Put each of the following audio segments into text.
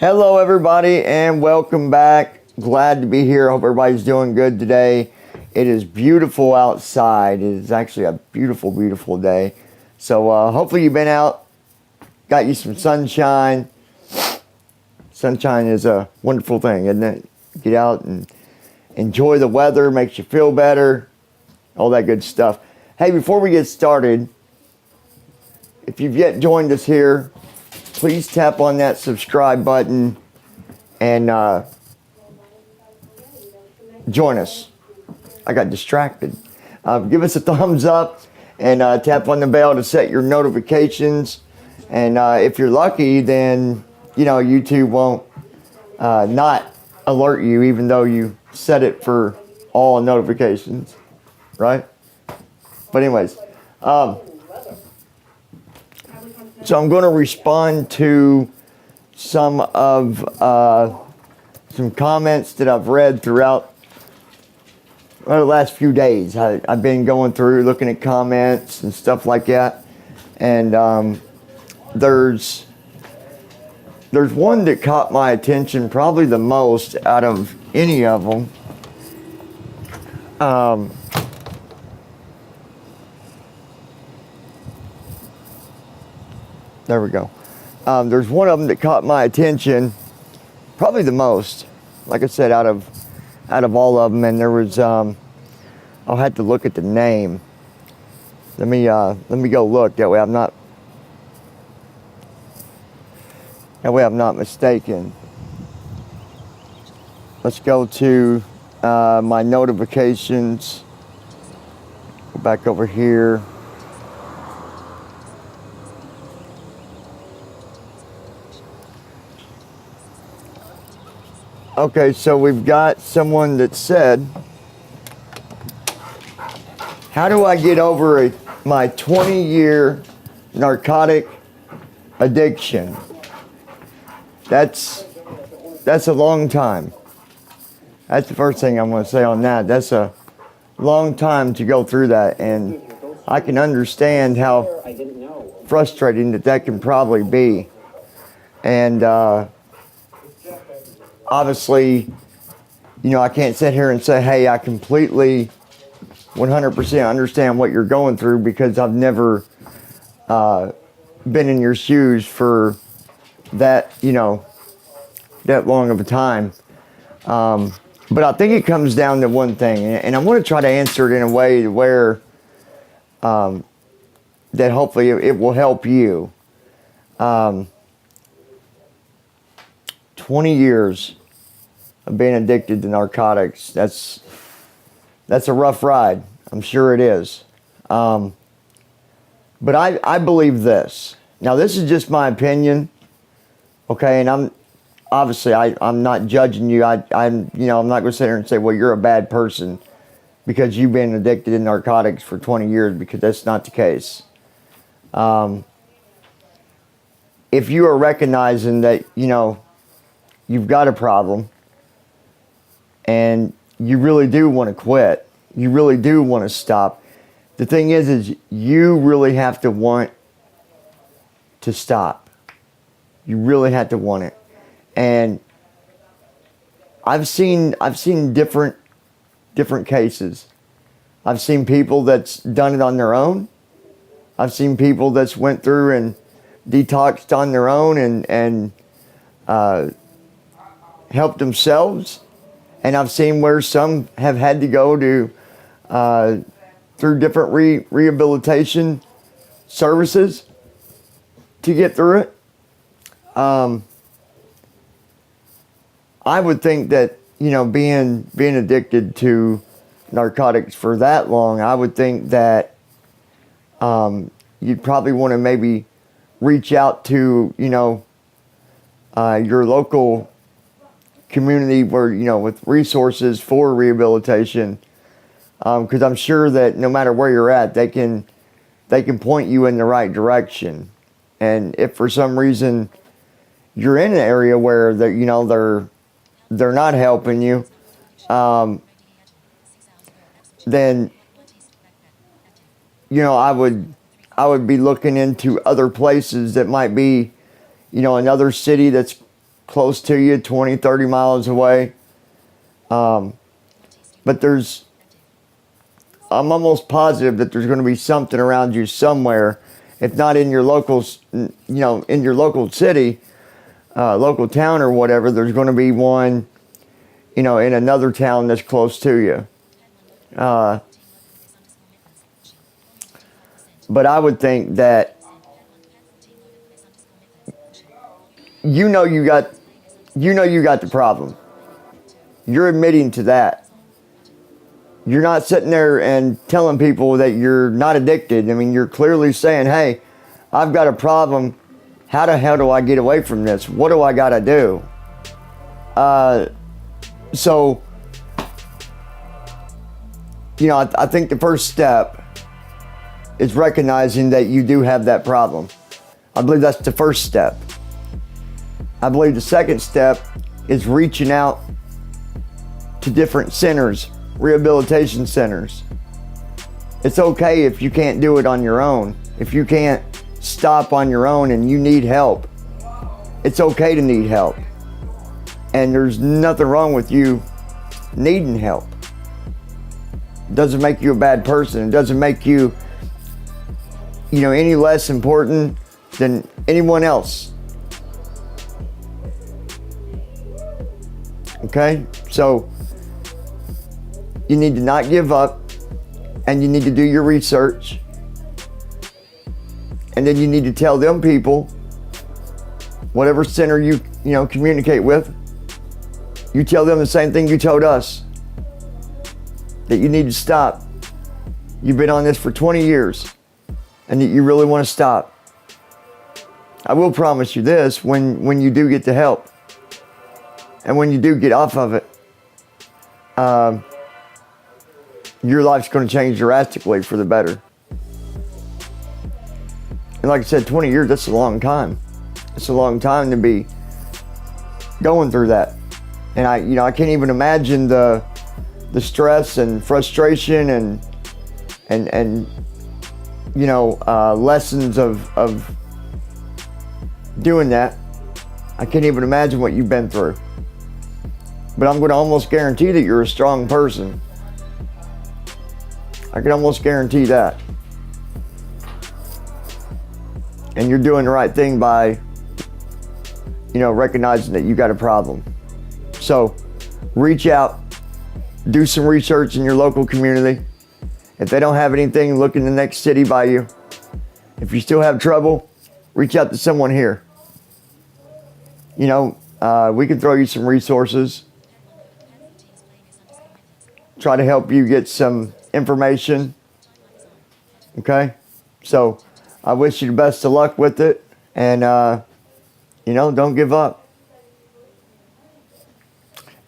Hello, everybody, and welcome back. Glad to be here. Hope everybody's doing good today. It is beautiful outside. It is actually a beautiful, beautiful day. So hopefully you've been out, got you some sunshine. Sunshine is a wonderful thing, isn't it? Get out and enjoy the weather, makes you feel better, all that good stuff. Hey, before we get started, if you've yet joined us here, please tap on that subscribe button and join us. I got distracted. Give us a thumbs up and tap on the bell to set your notifications. And if you're lucky, then YouTube won't not alert you, even though you set it for all notifications, right? But anyways, so I'm going to respond to some comments that I've read throughout the last few days. I've been going through looking at comments and stuff like that, and there's one that caught my attention probably the most out of any of them. There we go. There's one of them that caught my attention, probably the most. Like I said, out of all of them, and there was I'll have to look at the name. Let me go look. That way I'm not mistaken. Let's go to my notifications. Go back over here. Okay, so we've got someone that said, how do I get over my 20-year narcotic addiction? That's a long time. That's the first thing I'm going to say on that. That's a long time to go through that, and I can understand how frustrating that can probably be. And obviously, I can't sit here and say, hey, I completely 100% understand what you're going through, because I've never been in your shoes for that, that long of a time. But I think it comes down to one thing, and I want to try to answer it in a way where that hopefully it will help you. 20 years of being addicted to narcotics. That's a rough ride. I'm sure it is. But I believe this. Now, this is just my opinion. Okay, and I'm not judging you. I'm not going to sit here and say, well, you're a bad person because you've been addicted to narcotics for 20 years, because that's not the case. If you are recognizing that, you've got a problem and you really do want to quit, you really do want to stop, the thing is you really have to want to stop. You really have to want it. And I've seen different cases. I've seen people that's done it on their own. I've seen people that's went through and detoxed on their own and helped themselves. And I've seen where some have had to go to through different rehabilitation services to get through it. I would think that, being addicted to narcotics for that long, I would think that you'd probably want to maybe reach out to, your local community where, with resources for rehabilitation. Because I'm sure that no matter where you're at, they can point you in the right direction. And if for some reason you're in an area where they're not helping you, then I would be looking into other places that might be, another city that's close to you, 20, 30 miles away. But I'm almost positive that there's going to be something around you somewhere, if not in your local, in your local city, local town or whatever. There's going to be one, in another town that's close to you. But I would think that you got the problem. You're admitting to that. You're not sitting there and telling people that you're not addicted. I mean, you're clearly saying, hey, I've got a problem. How the hell do I get away from this? What do I got to do? So, I think the first step is recognizing that you do have that problem. I believe that's the first step. I believe the second step is reaching out to different centers, rehabilitation centers. It's okay if you can't do it on your own. If you can't stop on your own and you need help, it's okay to need help. And there's nothing wrong with you needing help. It doesn't make you a bad person. It doesn't make you, any less important than anyone else. Okay? So, you need to not give up, and you need to do your research, and then you need to tell them people, whatever center you communicate with, you tell them the same thing you told us, that you need to stop. You've been on this for 20 years, and that you really want to stop. I will promise you this, when you do get the help, and when you do get off of it, your life's going to change drastically for the better. And like I said, 20 years, that's a long time. It's a long time to be going through that. And I can't even imagine the stress and frustration and lessons of doing that. I can't even imagine what you've been through. But I'm going to almost guarantee that you're a strong person. I can almost guarantee that. And you're doing the right thing by, recognizing that you got a problem. So, reach out, do some research in your local community. If they don't have anything, look in the next city by you. If you still have trouble, reach out to someone here. We can throw you some resources. Try to help you get some information. Okay? So, I wish you the best of luck with it. And, don't give up.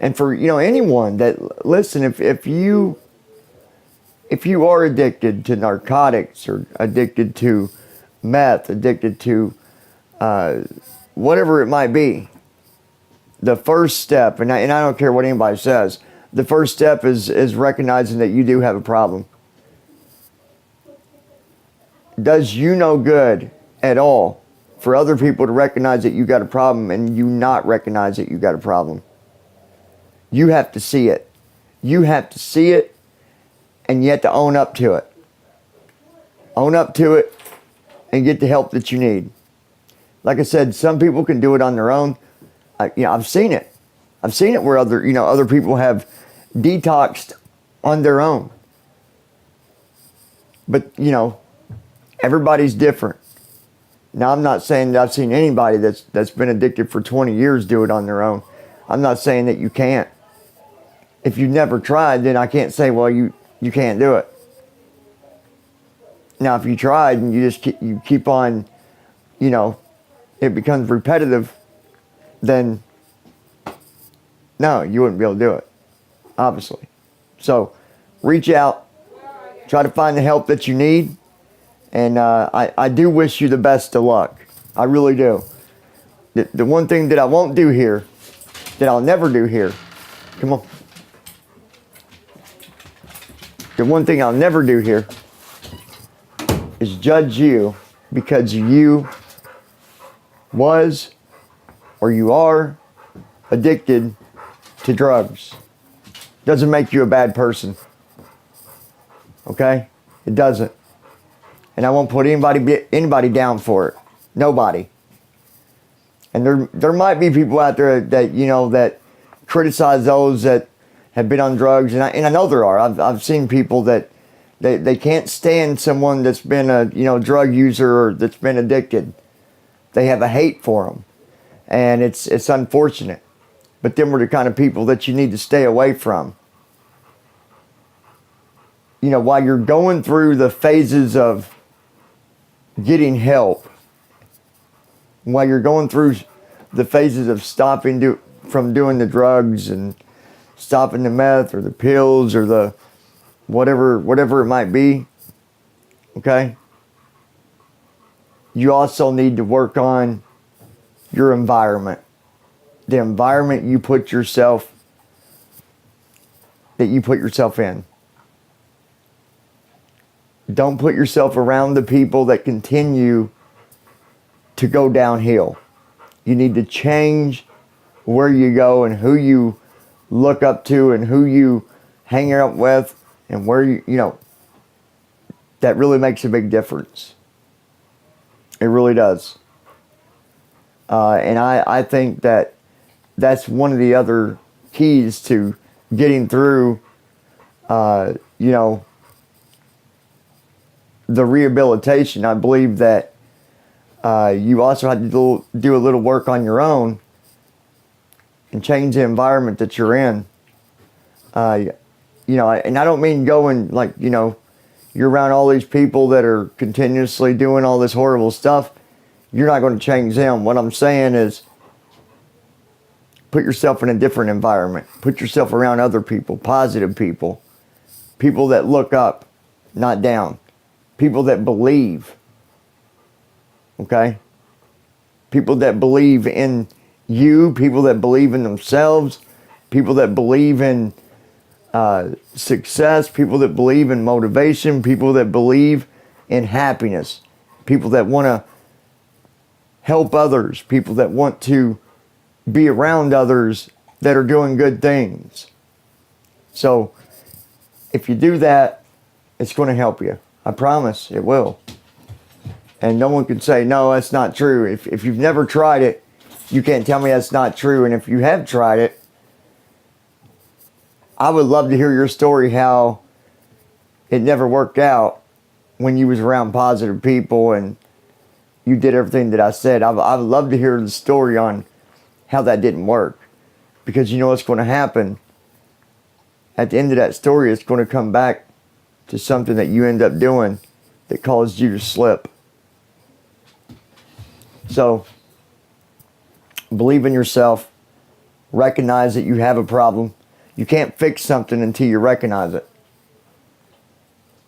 And for, anyone that, listen, if you are addicted to narcotics or addicted to meth, addicted to whatever it might be, the first step, and I don't care what anybody says, the first step is recognizing that you do have a problem. Does you no good at all for other people to recognize that you got a problem and you not recognize that you got a problem? You have to see it. You have to see it, and you have to own up to it. Own up to it and get the help that you need. Like I said, some people can do it on their own. I've seen it. I've seen it where other people have detoxed on their own. But, everybody's different. Now, I'm not saying that I've seen anybody that's been addicted for 20 years do it on their own. I'm not saying that you can't. If you've never tried, then I can't say, well, you can't do it. Now, if you tried and you keep on, it becomes repetitive, then no, you wouldn't be able to do it, obviously. So, reach out, try to find the help that you need, and I do wish you the best of luck. I really do. The one thing that I won't do here, that I'll never do here, come on. The one thing I'll never do here is judge you because you was or you are addicted to drugs. Doesn't make you a bad person. Okay? It doesn't. And I won't put anybody down for it. Nobody. And there might be people out there that, you know, that criticize those that have been on drugs. And I know there are. I've seen people that they can't stand someone that's been a, you know, drug user or that's been addicted. They have a hate for them. And it's unfortunate. But them are the kind of people that you need to stay away from. You know, while you're going through the phases of getting help, while you're going through the phases of stopping from doing the drugs and stopping the meth or the pills or the whatever it might be, okay? You also need to work on your environment. The environment you put yourself in. Don't put yourself around the people that continue to go downhill. You need to change where you go and who you look up to and who you hang out with and where you know, that really makes a big difference. It really does. And I think that that's one of the other keys to getting through, you know, the rehabilitation. I believe that you also have to do a little work on your own and change the environment that you're in. You know, and I don't mean going like, you know, you're around all these people that are continuously doing all this horrible stuff. You're not going to change them. What I'm saying is put yourself in a different environment. Put yourself around other people, positive people. People that look up, not down. People that believe. Okay? People that believe in you. People that believe in themselves. People that believe in success. People that believe in motivation. People that believe in happiness. People that want to help others. People that want to be around others that are doing good things. So, if you do that, it's going to help you. I promise it will. And no one can say, no, that's not true. If you've never tried it, you can't tell me that's not true. And if you have tried it, I would love to hear your story, how it never worked out when you was around positive people and you did everything that I said. I would love to hear the story on how that didn't work. Because you know what's going to happen. At the end of that story, it's going to come back to something that you end up doing that caused you to slip. So, believe in yourself. Recognize that you have a problem. You can't fix something until you recognize it.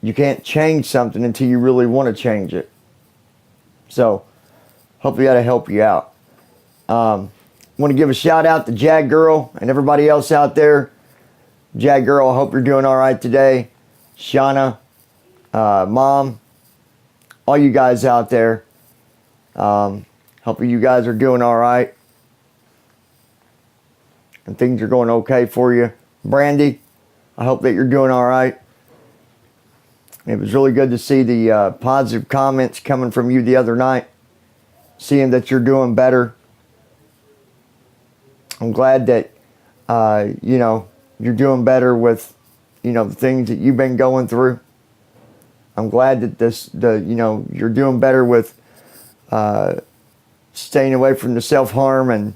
You can't change something until you really want to change it. So, hopefully that'll help you out. Want to give a shout out to Jag Girl and everybody else out there. Jag Girl, I hope you're doing all right today. Shauna, Mom, all you guys out there. Hopefully you guys are doing all right. And things are going okay for you. Brandy, I hope that you're doing all right. It was really good to see the positive comments coming from you the other night. Seeing that you're doing better. I'm glad that, you know, you're doing better with, you know, the things that you've been going through. I'm glad that you know, you're doing better with staying away from the self-harm and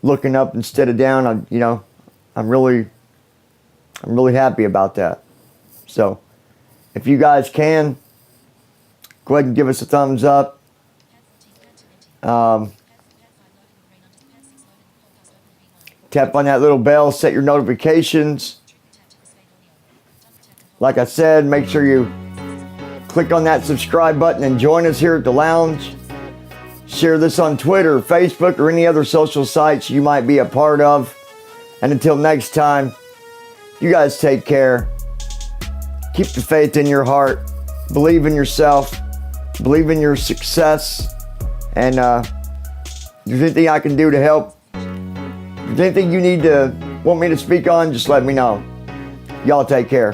looking up instead of down. You know, I'm really happy about that. So, if you guys can, go ahead and give us a thumbs up. Tap on that little bell, set your notifications. Like I said, make sure you click on that subscribe button and join us here at the lounge. Share this on Twitter, Facebook, or any other social sites you might be a part of. And until next time, you guys take care. Keep the faith in your heart. Believe in yourself. Believe in your success. And if there's anything I can do to help, If there's anything you want me to speak on, just let me know. Y'all take care.